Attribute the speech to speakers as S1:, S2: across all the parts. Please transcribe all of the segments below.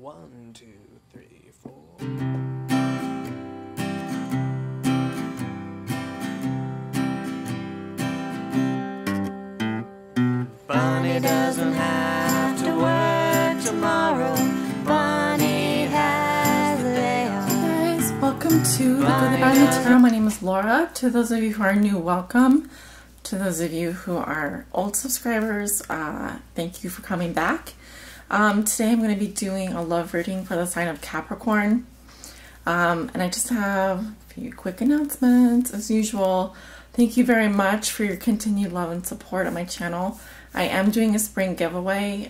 S1: 1, 2, 3, 4. Bunny doesn't have to work tomorrow. Bunny has a day off.
S2: Guys, welcome to The Good, the Bad, and the Tarot. My name is Laura. To those of you who are new, welcome. To those of you who are old subscribers, thank you for coming back. Today I'm going to be doing a love reading for the sign of Capricorn. And I just have a few quick announcements. As usual, thank you very much for your continued love and support on my channel. I am doing a spring giveaway.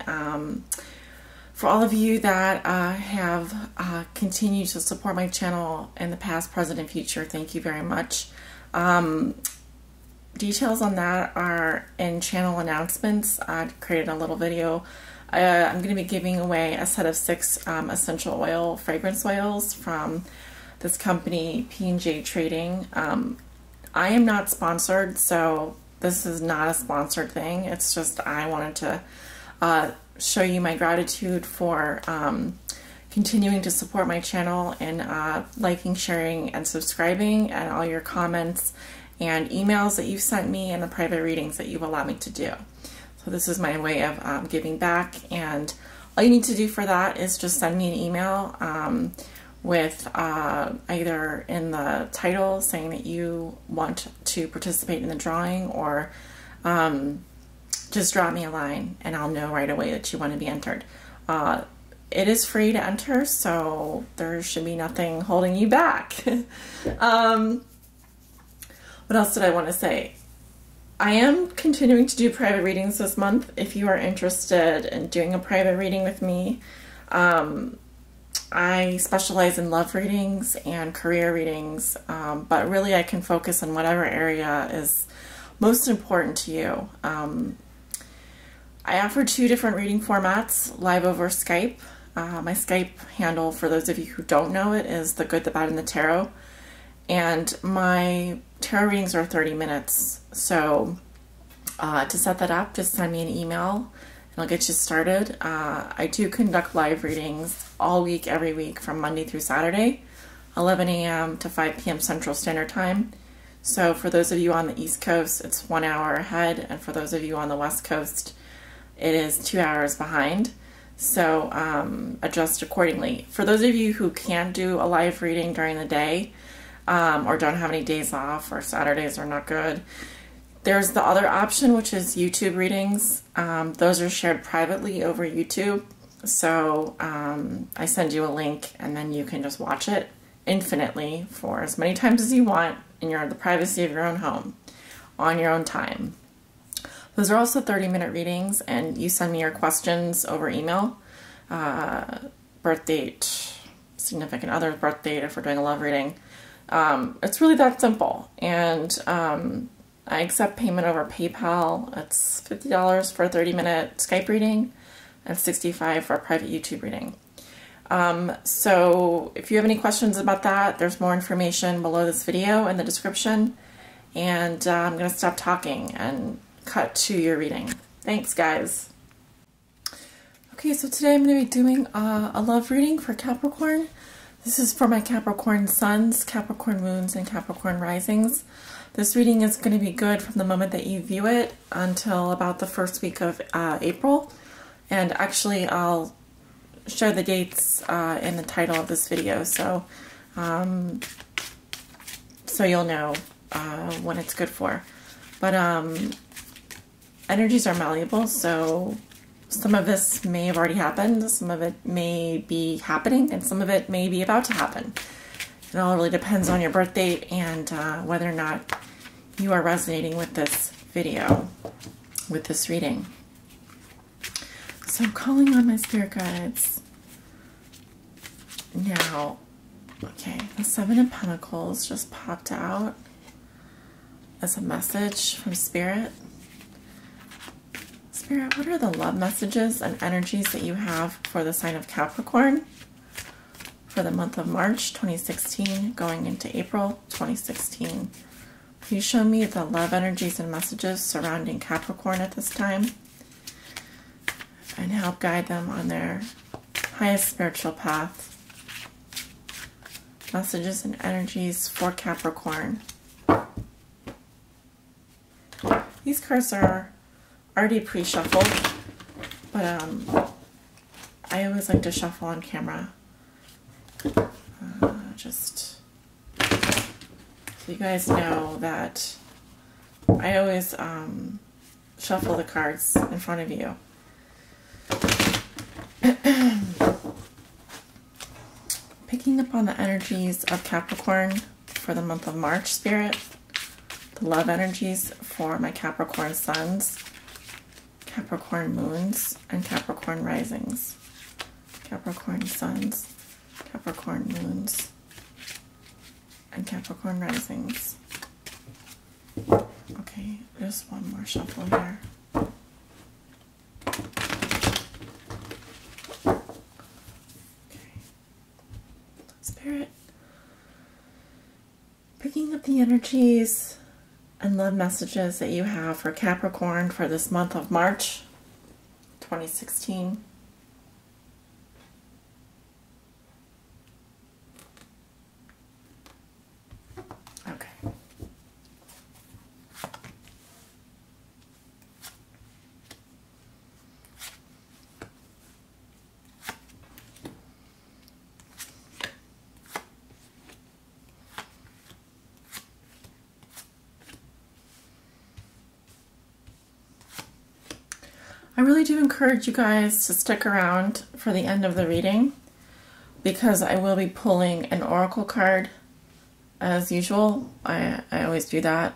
S2: For all of you that have continued to support my channel in the past, present, and future, thank you very much. Details on that are in channel announcements. I created a little video. I'm going to be giving away a set of 6 essential oil fragrance oils from this company, P&J Trading. I am not sponsored, so this is not a sponsored thing. It's just I wanted to show you my gratitude for continuing to support my channel and liking, sharing, and subscribing, and all your comments and emails that you've sent me and the private readings that you've allowed me to do. So this is my way of giving back, and all you need to do for that is just send me an email with either in the title saying that you want to participate in the drawing, or just drop me a line and I'll know right away that you want to be entered. It is free to enter, so there should be nothing holding you back. What else did I want to say? I am continuing to do private readings this month. If you are interested in doing a private reading with me, I specialize in love readings and career readings, but really I can focus on whatever area is most important to you. I offer 2 different reading formats, live over Skype. My Skype handle, for those of you who don't know it, is The Good, the Bad, and the Tarot. And my tarot readings are 30 minutes. So to set that up, just send me an email and I'll get you started. I do conduct live readings all week, every week, from Monday through Saturday, 11 a.m. to 5 p.m. Central Standard Time. So for those of you on the East Coast, it's 1 hour ahead. And for those of you on the West Coast, it is 2 hours behind. So adjust accordingly. For those of you who can't do a live reading during the day, or don't have any days off, or Saturdays are not good, there's the other option, which is YouTube readings. Those are shared privately over YouTube. So I send you a link and then you can just watch it infinitely for as many times as you want in the privacy of your own home, on your own time. Those are also 30-minute readings, and you send me your questions over email. Birth date, significant other's birth date if we're doing a love reading. It's really that simple, and I accept payment over PayPal. It's $50 for a 30-minute Skype reading and $65 for a private YouTube reading. So if you have any questions about that, there's more information below this video in the description, and I'm going to stop talking and cut to your reading. Thanks, guys. Okay, so today I'm going to be doing a love reading for Capricorn. This is for my Capricorn suns, Capricorn moons, and Capricorn risings. This reading is going to be good from the moment that you view it until about the first week of April. And actually, I'll share the dates in the title of this video, so you'll know when it's good for. But energies are malleable, so some of this may have already happened, some of it may be happening, and some of it may be about to happen. It all really depends on your birth date and whether or not you are resonating with this video, with this reading. So I'm calling on my spirit guides. Now, okay, the 7 of Pentacles just popped out as a message from Spirit. Spirit, what are the love messages and energies that you have for the sign of Capricorn for the month of March 2016 going into April 2016? Please show me the love energies and messages surrounding Capricorn at this time and help guide them on their highest spiritual path. Messages and energies for Capricorn. These cards are already pre-shuffled, but I always like to shuffle on camera. Just so you guys know that I always shuffle the cards in front of you. Picking up on the energies of Capricorn for the month of March, Spirit. The love energies for my Capricorn suns, Capricorn moons, and Capricorn risings. Capricorn suns, Capricorn moons, and Capricorn risings. Okay, just one more shuffle here. Okay. Spirit, picking up the energies and love messages that you have for Capricorn for this month of March 2016. Okay. I really do encourage you guys to stick around for the end of the reading, because I will be pulling an oracle card as usual. I always do that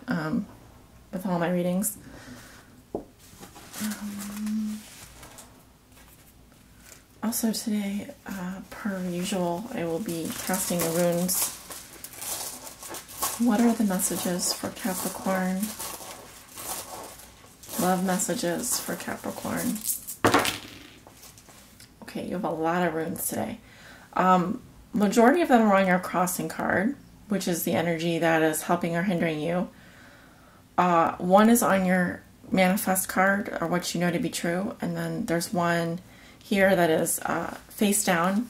S2: with all my readings. Also today, per usual, I will be casting the runes. What are the messages for Capricorn? Love messages for Capricorn. Okay, you have a lot of runes today. Majority of them are on your crossing card, which is the energy that is helping or hindering you. One is on your manifest card, or what you know to be true, and then there's one here that is face down.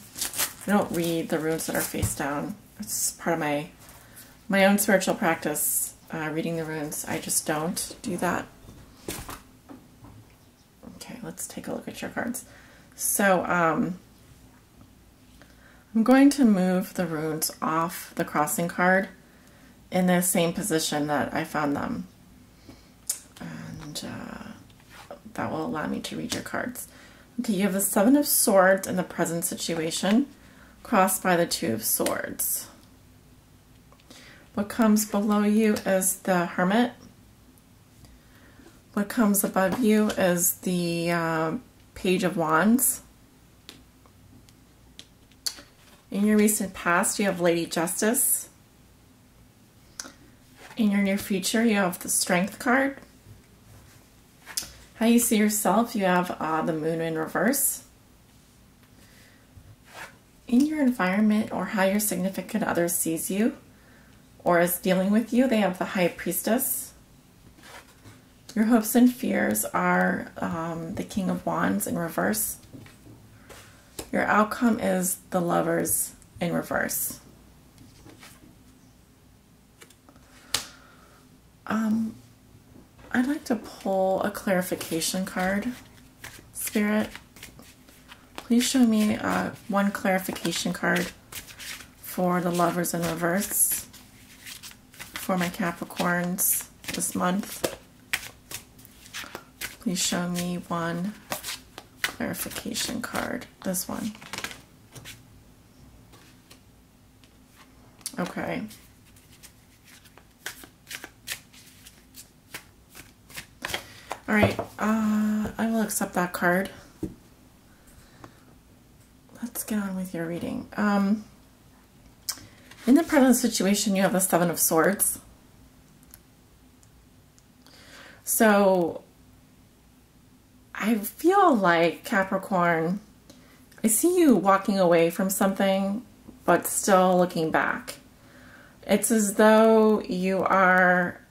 S2: I don't read the runes that are face down. It's part of my own spiritual practice, reading the runes. I just don't do that. Okay, let's take a look at your cards. So, I'm going to move the runes off the crossing card in the same position that I found them. And that will allow me to read your cards. Okay, you have the Seven of Swords in the present situation, crossed by the Two of Swords. What comes below you is the Hermit. What comes above you is the Page of Wands. In your recent past, you have Lady Justice. In your near future, you have the Strength card. How you see yourself, you have the Moon in reverse. In your environment, or how your significant other sees you or is dealing with you, they have the High Priestess. Your hopes and fears are the King of Wands in reverse. Your outcome is the Lovers in reverse. I'd like to pull a clarification card, Spirit. Please show me one clarification card for the Lovers in reverse for my Capricorns this month. Please show me one clarification card. This one. Okay. All right. I will accept that card. Let's get on with your reading. In the present situation, you have the Seven of Swords. So I feel like, Capricorn, I see you walking away from something, but still looking back. It's as though you are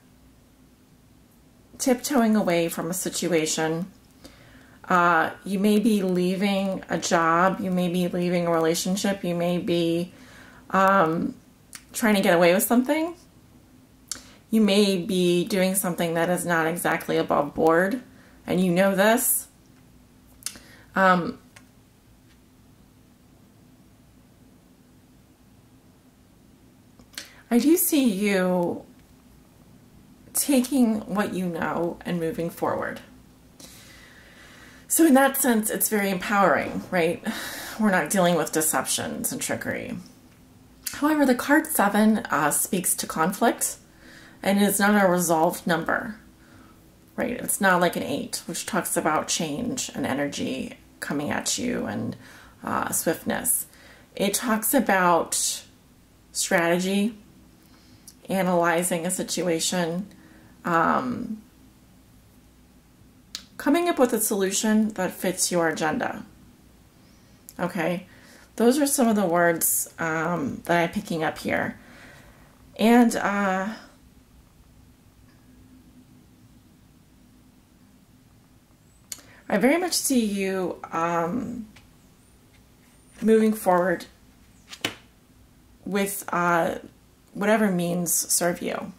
S2: tiptoeing away from a situation. You may be leaving a job. You may be leaving a relationship. You may be trying to get away with something. You may be doing something that is not exactly above board, and you know this. I do see you taking what you know and moving forward. So in that sense, it's very empowering, right? We're not dealing with deceptions and trickery. However, the card 7 speaks to conflict, and it is not a resolved number, right? It's not like an 8, which talks about change and energy coming at you and swiftness. It talks about strategy, analyzing a situation, coming up with a solution that fits your agenda. Okay, those are some of the words that I'm picking up here. And I very much see you moving forward with whatever means serve you.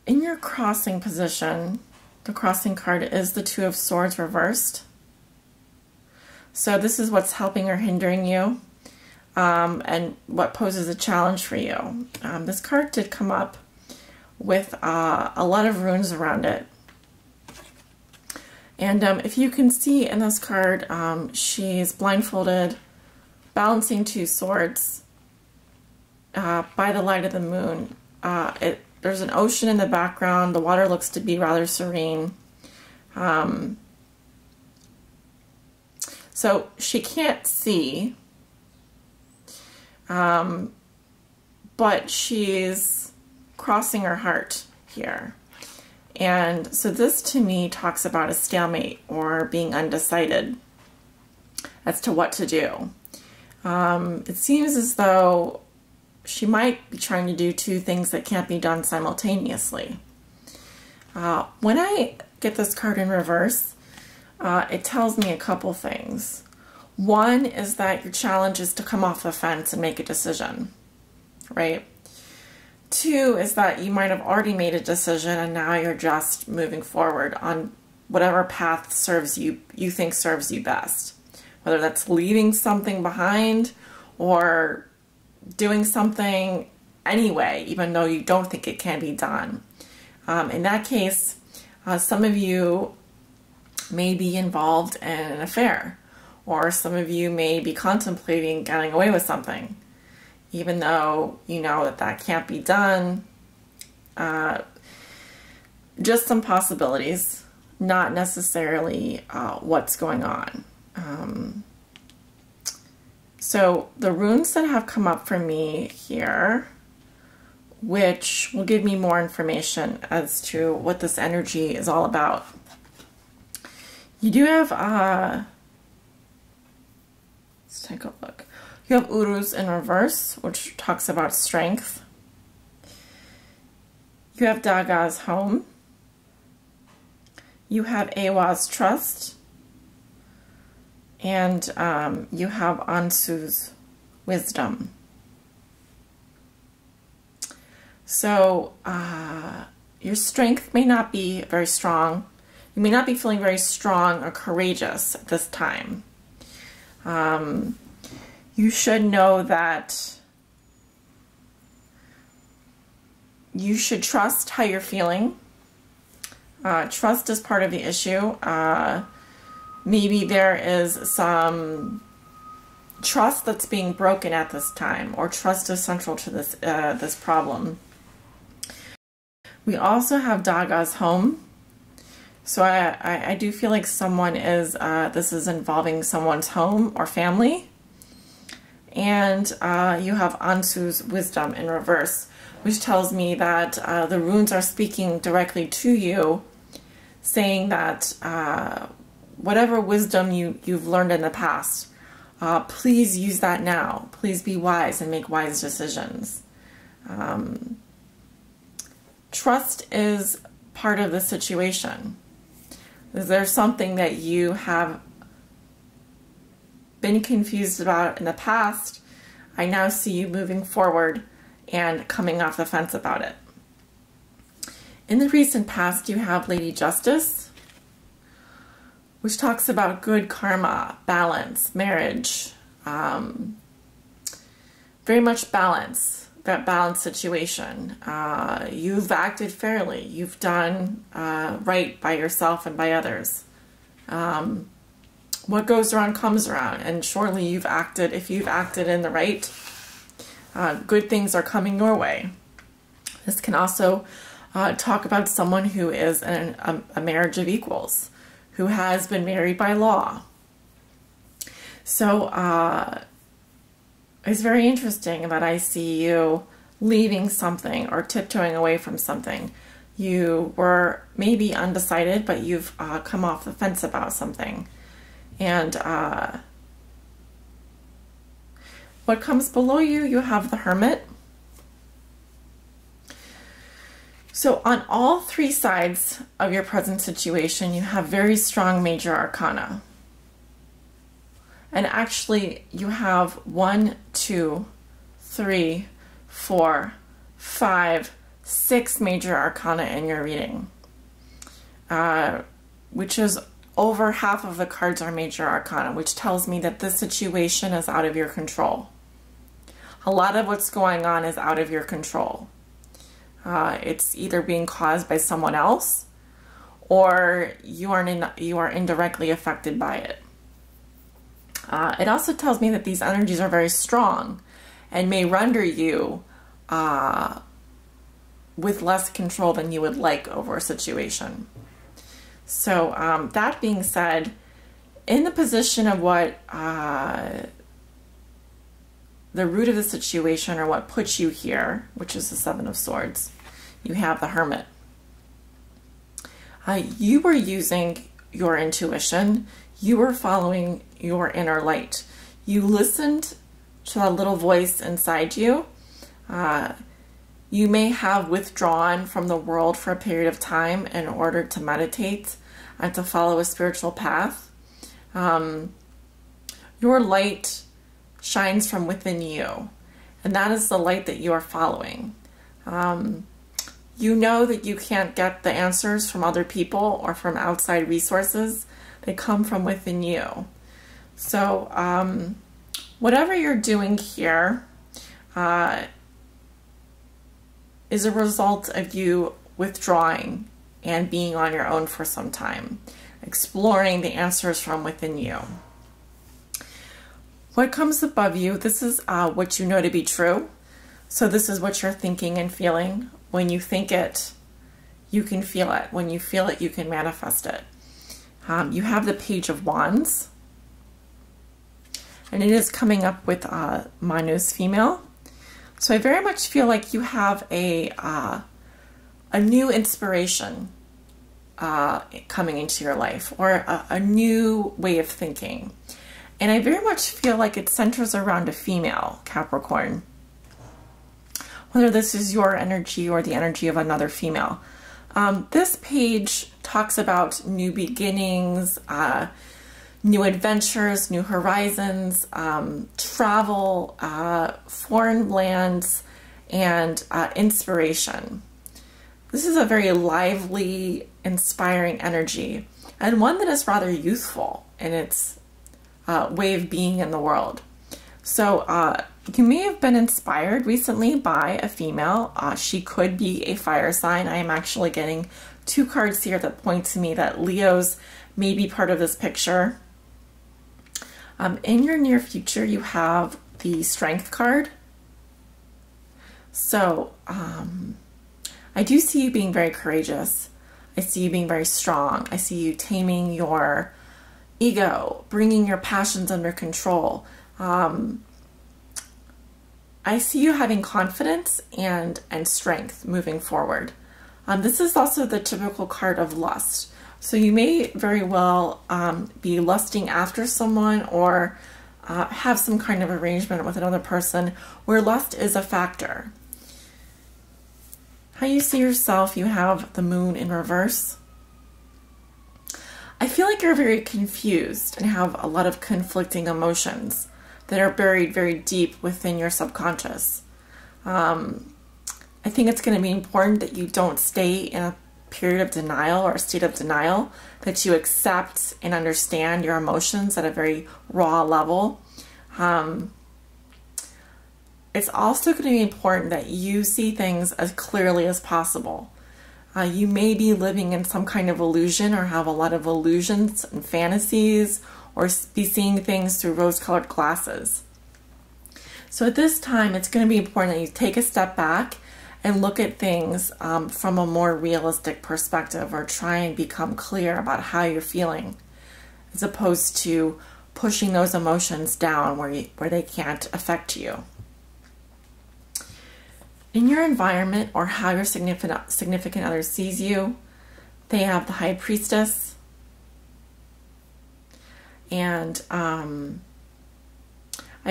S2: In your crossing position, the crossing card is the 2 of Swords reversed. So this is what's helping or hindering you, and what poses a challenge for you. This card did come up with a lot of runes around it. And if you can see in this card, she's blindfolded, balancing 2 swords by the light of the moon. There's an ocean in the background. The water looks to be rather serene. So she can't see, but she's crossing her heart here. And so this to me talks about a stalemate or being undecided as to what to do. It seems as though she might be trying to do 2 things that can't be done simultaneously. When I get this card in reverse, it tells me a couple things. One is that your challenge is to come off the fence and make a decision, right? 2 is that you might have already made a decision and now you're just moving forward on whatever path serves you think serves you best. Whether that's leaving something behind or doing something anyway, even though you don't think it can be done. In that case, some of you may be involved in an affair, or some of you may be contemplating getting away with something, even though you know that that can't be done. Just some possibilities, not necessarily what's going on. So the runes that have come up for me here, which will give me more information as to what this energy is all about. You do have, let's take a look. You have Uruz in reverse, which talks about strength. You have Daga's home. You have Awa's trust. And you have Ansu's wisdom. So your strength may not be very strong. You may not be feeling very strong or courageous at this time. You should know that you should trust how you're feeling. Trust is part of the issue. Maybe there is some trust that's being broken at this time, or trust is central to this this problem. We also have Daga's home. So I do feel like someone is, this is involving someone's home or family. And you have Ansu's wisdom in reverse, which tells me that the runes are speaking directly to you, saying that whatever wisdom you've learned in the past, please use that now. Please be wise and make wise decisions. Trust is part of the situation. Is there something that you have been confused about in the past? I now see you moving forward and coming off the fence about it. In the recent past, you have Lady Justice, which talks about good karma, balance, marriage, very much balance, that balanced situation. You've acted fairly. You've done right by yourself and by others. What goes around comes around, and surely you've acted, if you've acted in the right, good things are coming your way. This can also talk about someone who is in a marriage of equals, who has been married by law. So it's very interesting that I see you leaving something or tiptoeing away from something. You were maybe undecided, but you've come off the fence about something. And what comes below you, you have the Hermit. So on all three sides of your present situation, you have very strong major arcana. And actually, you have 1, 2, 3, 4, 5, 6 major arcana in your reading, which is over half of the cards are major arcana, which tells me that this situation is out of your control. A lot of what's going on is out of your control. It's either being caused by someone else, or you are indirectly affected by it. It also tells me that these energies are very strong and may render you with less control than you would like over a situation. So that being said, in the position of what the root of the situation, or what puts you here, which is the Seven of Swords, you have the Hermit. You were using your intuition. You were following your inner light. You listened to that little voice inside you. You may have withdrawn from the world for a period of time in order to meditate and to follow a spiritual path. Your light shines from within you, and that is the light that you are following. You know that you can't get the answers from other people or from outside resources. They come from within you. So whatever you're doing here is a result of you withdrawing and being on your own for some time, exploring the answers from within you. What comes above you, this is what you know to be true. So this is what you're thinking and feeling. When you think it, you can feel it. When you feel it, you can manifest it. You have the Page of Wands, and it is coming up with Manu's female. So I very much feel like you have a new inspiration coming into your life, or a new way of thinking. And I very much feel like it centers around a female, Capricorn. Whether this is your energy or the energy of another female. This page talks about new beginnings, new adventures, new horizons, travel, foreign lands, and inspiration. This is a very lively, inspiring energy, and one that is rather youthful in its way of being in the world. So you may have been inspired recently by a female. She could be a fire sign. I am actually getting 2 cards here that point to me that Leos may be part of this picture. In your near future, you have the Strength card. So I do see you being very courageous. I see you being very strong. I see you taming your ego, bringing your passions under control. I see you having confidence and strength moving forward. This is also the typical card of lust. So you may very well be lusting after someone, or have some kind of arrangement with another person where lust is a factor. How you see yourself, you have the Moon in reverse. I feel like you're very confused and have a lot of conflicting emotions that are buried very deep within your subconscious. I think it's going to be important that you don't stay in a period of denial or a state of denial, that you accept and understand your emotions at a very raw level. It's also going to be important that you see things as clearly as possible. You may be living in some kind of illusion or have a lot of illusions and fantasies, or be seeing things through rose-colored glasses. So at this time, it's going to be important that you take a step back and look at things from a more realistic perspective, or try and become clear about how you're feeling, as opposed to pushing those emotions down where they can't affect you. In your environment, or how your significant other sees you, they have the High Priestess. And I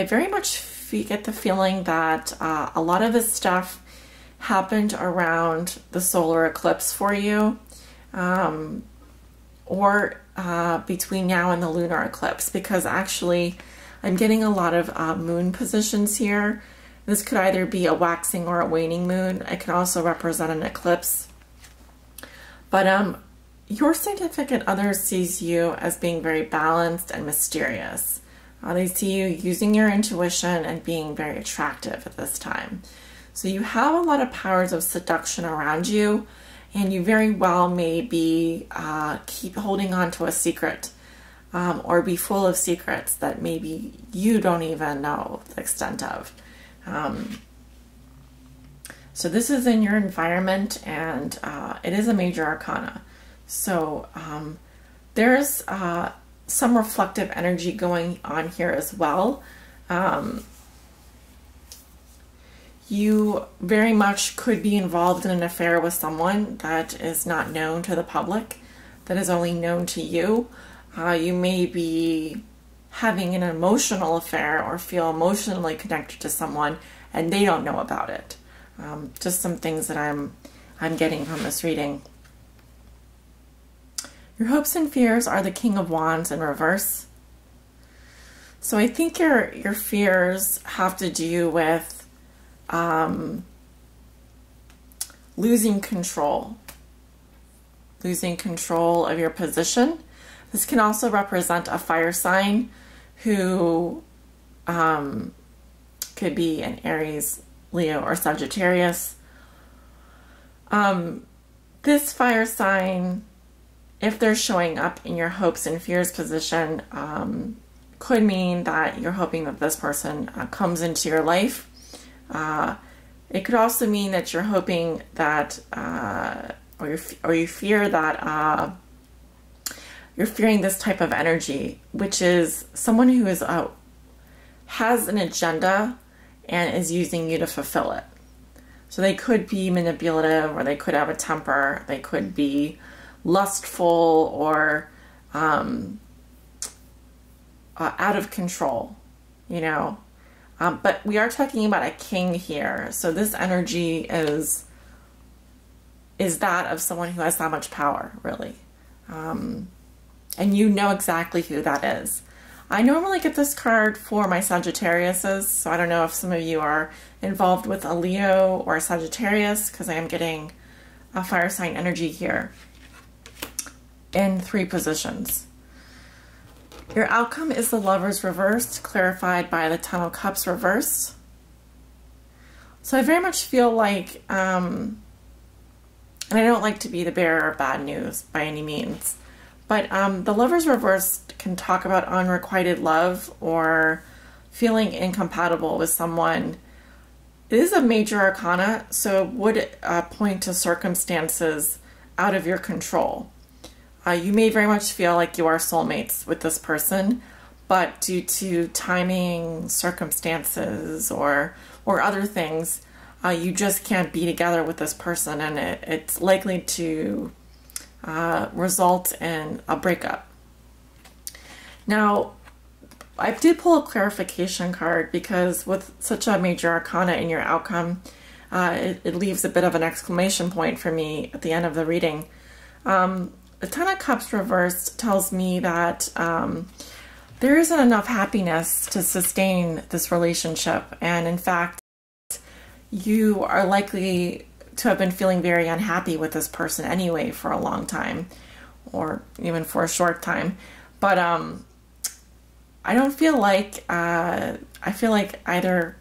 S2: very much get the feeling that a lot of this stuff happened around the solar eclipse for you, or between now and the lunar eclipse, because actually I'm getting a lot of moon positions here. This could either be a waxing or a waning moon. It can also represent an eclipse. But your significant other sees you as being very balanced and mysterious. They see you using your intuition and being very attractive at this time. So you have a lot of powers of seduction around you, and you very well may be keep holding on to a secret, or be full of secrets that maybe you don't even know the extent of. So this is in your environment, and it is a major arcana. So there's some reflective energy going on here as well. You very much could be involved in an affair with someone that is not known to the public, that is only known to you. You may be having an emotional affair or feel emotionally connected to someone and they don't know about it. Just some things that I'm getting from this reading. Your hopes and fears are the King of Wands in reverse. So I think your fears have to do with losing control of your position. This can also represent a fire sign who could be an Aries, Leo, or Sagittarius. This fire sign, if they're showing up in your hopes and fears position, could mean that you're hoping that this person comes into your life. It could also mean that you're hoping that, or you fear that you're fearing this type of energy, which is someone who is has an agenda and is using you to fulfill it. So they could be manipulative, or they could have a temper, they could be lustful, or out of control, you know. But we are talking about a king here, so this energy is that of someone who has that much power, really. And you know exactly who that is. I normally get this card for my Sagittariuses, so I don't know if some of you are involved with a Leo or a Sagittarius, because I am getting a fire sign energy here in 3 positions. Your outcome is the Lovers reversed, clarified by the Ten of Cups reversed. So I very much feel like, and I don't like to be the bearer of bad news by any means, but the Lovers reversed can talk about unrequited love or feeling incompatible with someone. It is a major arcana, so it would point to circumstances out of your control. You may very much feel like you are soulmates with this person, but due to timing, circumstances, or other things, you just can't be together with this person, and it's likely to result in a breakup. Now, I did pull a clarification card because with such a major arcana in your outcome, it leaves a bit of an exclamation point for me at the end of the reading. the Ten of Cups reversed tells me that there isn't enough happiness to sustain this relationship. And in fact, you are likely to have been feeling very unhappy with this person anyway for a long time, or even for a short time. But I don't feel like, I feel like either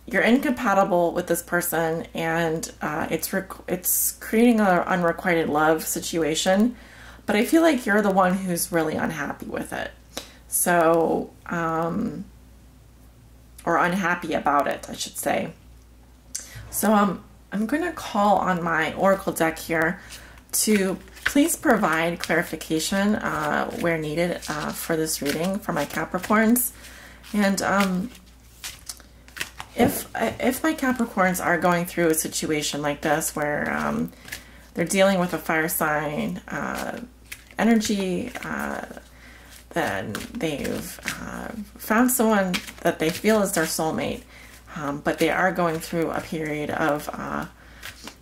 S2: you're incompatible with this person and it's creating an unrequited love situation, but I feel like you're the one who's really unhappy with it. So, or unhappy about it, I should say. So I'm going to call on my Oracle deck here to please provide clarification where needed for this reading for my Capricorns. And if my Capricorns are going through a situation like this where they're dealing with a fire sign energy, then they've found someone that they feel is their soulmate, but they are going through a period of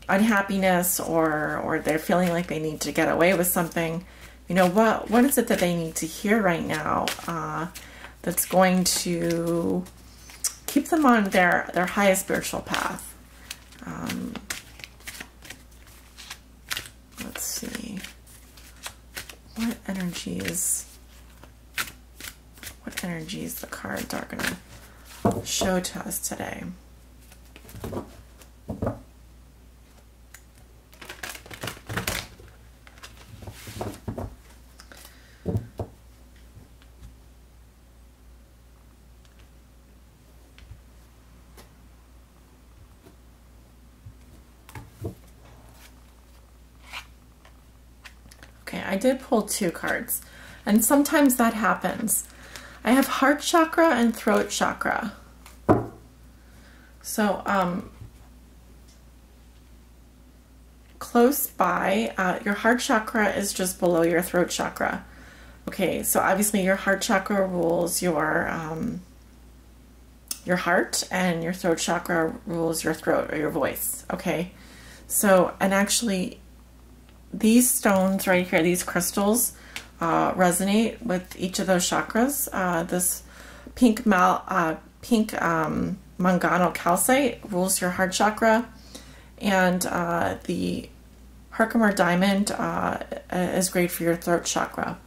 S2: unhappiness, or they're feeling like they need to get away with something. You know, what is it that they need to hear right now that's going to keep them on their highest spiritual path? Let's see. What energies the cards are going to show to us today? Okay, I did pull 2 cards, and sometimes that happens. I have heart chakra and throat chakra. So, close by, your heart chakra is just below your throat chakra. Okay, so obviously your heart chakra rules your heart, and your throat chakra rules your throat or your voice. Okay, so, and actually these stones right here, these crystals, resonate with each of those chakras. This pink mangano calcite rules your heart chakra, and the Herkimer diamond is great for your throat chakra.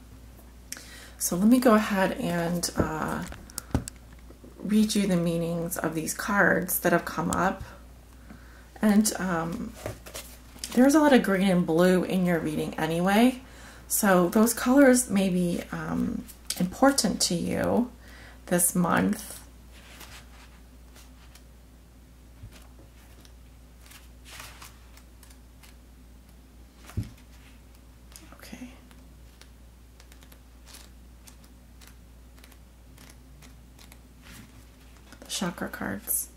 S2: So let me go ahead and read you the meanings of these cards that have come up. And there's a lot of green and blue in your reading anyway, so those colors may be important to you this month. Okay. The chakra cards.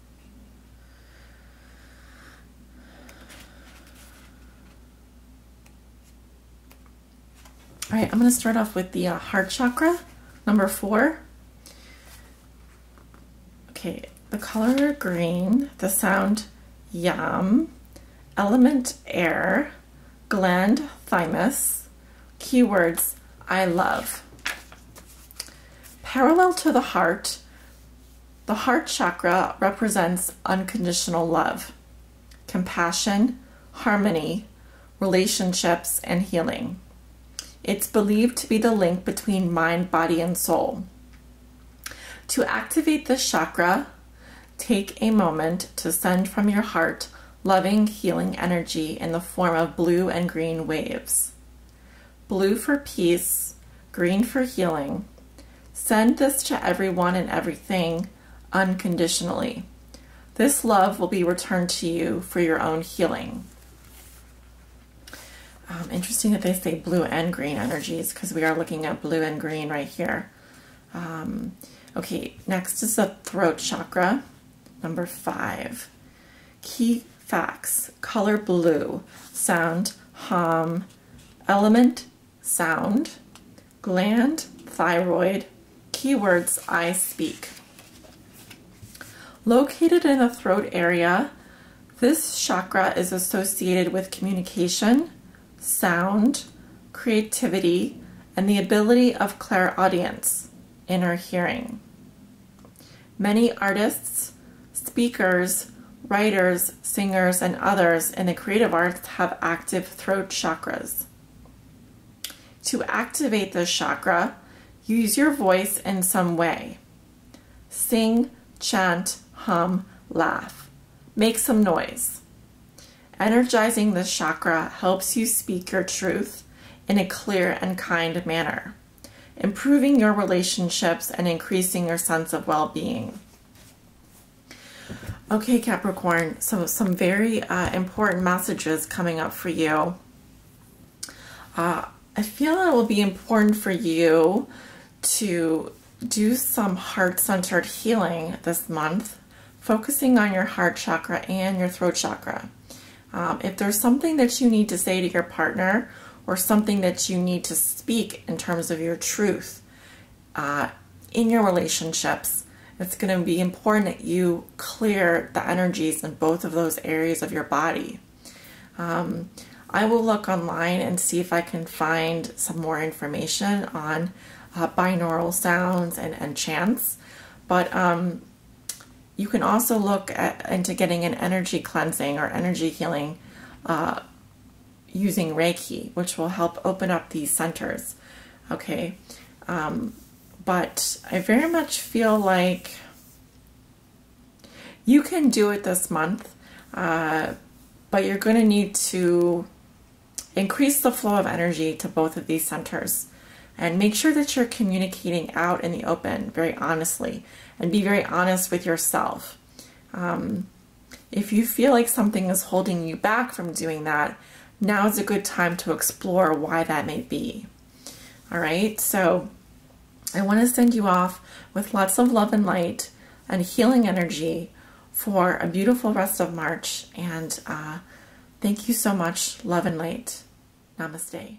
S2: All right, I'm going to start off with the heart chakra, number 4. Okay, the color green, the sound yam, element air, gland thymus, keywords I love. Parallel to the heart chakra represents unconditional love, compassion, harmony, relationships, and healing. It's believed to be the link between mind, body, and soul. To activate this chakra, take a moment to send from your heart loving, healing energy in the form of blue and green waves. Blue for peace, green for healing. Send this to everyone and everything unconditionally. This love will be returned to you for your own healing. Interesting that they say blue and green energies, because we are looking at blue and green right here. Okay, next is the throat chakra, number 5. Key facts: color blue, sound hum, element sound, gland thyroid, keywords I speak. Located in the throat area, this chakra is associated with communication, sound, creativity, and the ability of clairaudience, inner hearing. Many artists, speakers, writers, singers, and others in the creative arts have active throat chakras. To activate this chakra, use your voice in some way. Sing, chant, hum, laugh. Make some noise. Energizing this chakra helps you speak your truth in a clear and kind manner, improving your relationships and increasing your sense of well-being. Okay, Capricorn, so some very important messages coming up for you. I feel it will be important for you to do some heart-centered healing this month, focusing on your heart chakra and your throat chakra. If there's something that you need to say to your partner or something that you need to speak in terms of your truth in your relationships, it's going to be important that you clear the energies in both of those areas of your body. I will look online and see if I can find some more information on binaural sounds and chants, but you can also look into getting an energy cleansing or energy healing using Reiki, which will help open up these centers. Okay, but I very much feel like you can do it this month, but you're going to need to increase the flow of energy to both of these centers. And make sure that you're communicating out in the open very honestly, and be very honest with yourself. If you feel like something is holding you back from doing that, now is a good time to explore why that may be. All right, so I want to send you off with lots of love and light and healing energy for a beautiful rest of March. And thank you so much. Love and light. Namaste.